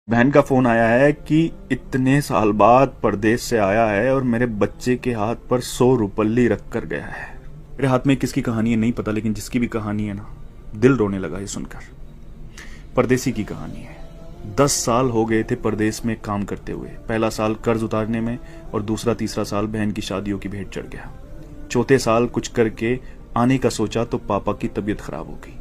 बहन का फोन आया है कि इतने साल बाद परदेश से आया है और मेरे बच्चे के हाथ पर 100 रुपल्ली रख कर गया है। मेरे हाथ में किसकी कहानी है नहीं पता, लेकिन जिसकी भी कहानी है ना, दिल रोने लगा ये सुनकर। परदेसी की कहानी है। 10 साल हो गए थे परदेश में काम करते हुए। पहला साल कर्ज उतारने में और दूसरा तीसरा साल बहन की शादियों की भेंट चढ़ गया। चौथे साल कुछ करके आने का सोचा तो पापा की तबीयत खराब हो गई,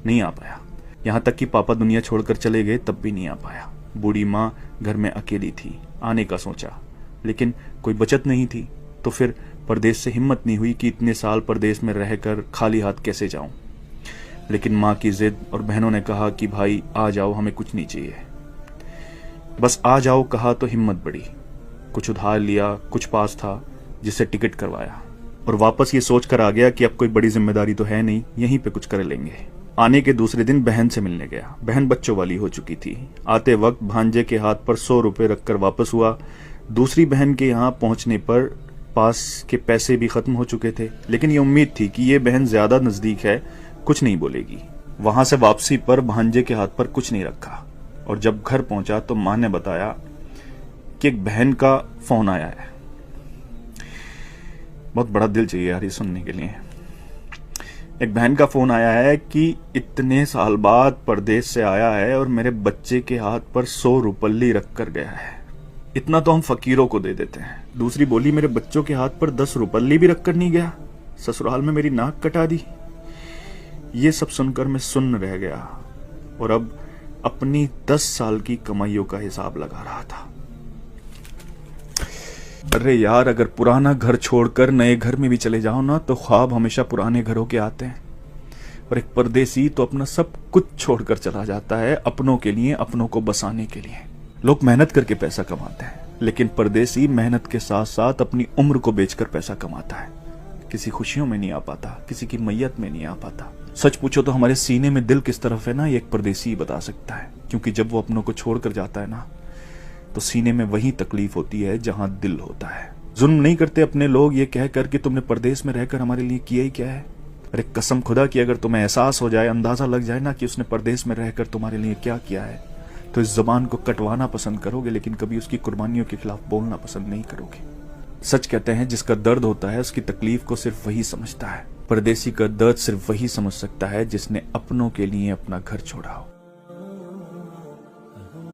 नहीं आ पाया। यहां तक कि पापा दुनिया छोड़कर चले गए तब भी नहीं आ पाया। बूढ़ी माँ घर में अकेली थी। आने का सोचा लेकिन कोई बचत नहीं थी, तो फिर परदेश से हिम्मत नहीं हुई कि इतने साल परदेश में रहकर खाली हाथ कैसे जाऊं। लेकिन माँ की जिद और बहनों ने कहा कि भाई आ जाओ, हमें कुछ नहीं चाहिए, बस आ जाओ कहा तो हिम्मत बढ़ी। कुछ उधार लिया, कुछ पास था जिससे टिकट करवाया और वापस ये सोच कर आ गया कि अब कोई बड़ी जिम्मेदारी तो है नहीं, यहीं पे कुछ कर लेंगे। आने के दूसरे दिन बहन से मिलने गया। बहन बच्चों वाली हो चुकी थी। आते वक्त भांजे के हाथ पर 100 रुपए रखकर वापस हुआ। दूसरी बहन के यहाँ पहुंचने पर पास के पैसे भी खत्म हो चुके थे, लेकिन ये उम्मीद थी कि ये बहन ज्यादा नजदीक है, कुछ नहीं बोलेगी। वहां से वापसी पर भांजे के हाथ पर कुछ नहीं रखा और जब घर पहुंचा तो मां ने बताया कि एक बहन का फोन आया है। बहुत बड़ा दिल चाहिए यार ये सुनने के लिए। एक बहन का फोन आया है कि इतने साल बाद परदेश से आया है और मेरे बच्चे के हाथ पर 100 रुपल्ली रख कर गया है। इतना तो हम फकीरों को दे देते हैं। दूसरी बोली, मेरे बच्चों के हाथ पर 10 रुपल्ली भी रख कर नहीं गया, ससुराल में मेरी नाक कटा दी। ये सब सुनकर मैं सुन्न रह गया और अब अपनी 10 साल की कमाइयों का हिसाब लगा रहा था। अरे यार, अगर पुराना घर छोड़कर नए घर में भी चले जाओ ना तो ख्वाब हमेशा पुराने घरों के आते हैं। और एक परदेसी तो अपना सब कुछ छोड़कर चला जाता है अपनों के लिए, अपनों को बसाने के लिए। लोग मेहनत करके पैसा कमाते हैं, लेकिन परदेसी मेहनत के साथ साथ अपनी उम्र को बेचकर पैसा कमाता है। किसी खुशियों में नहीं आ पाता, किसी की मैयत में नहीं आ पाता। सच पूछो तो हमारे सीने में दिल किस तरफ है ना, ये एक परदेसी ही बता सकता है। क्योंकि जब वो अपनों को छोड़कर जाता है ना, तो सीने में वही तकलीफ होती है जहां दिल होता है। जुल्म नहीं करते अपने लोग ये कहकर कि तुमने परदेश में रहकर हमारे लिए किया ही क्या है। अरे कसम खुदा की, अगर तुम्हें एहसास हो जाए, अंदाजा लग जाए ना कि उसने परदेश में रहकर तुम्हारे लिए क्या किया है, तो इस जबान को कटवाना पसंद करोगे, लेकिन कभी उसकी कुर्बानियों के खिलाफ बोलना पसंद नहीं करोगे। सच कहते हैं, जिसका दर्द होता है उसकी तकलीफ को सिर्फ वही समझता है। परदेसी का दर्द सिर्फ वही समझ सकता है जिसने अपनों के लिए अपना घर छोड़ा हो।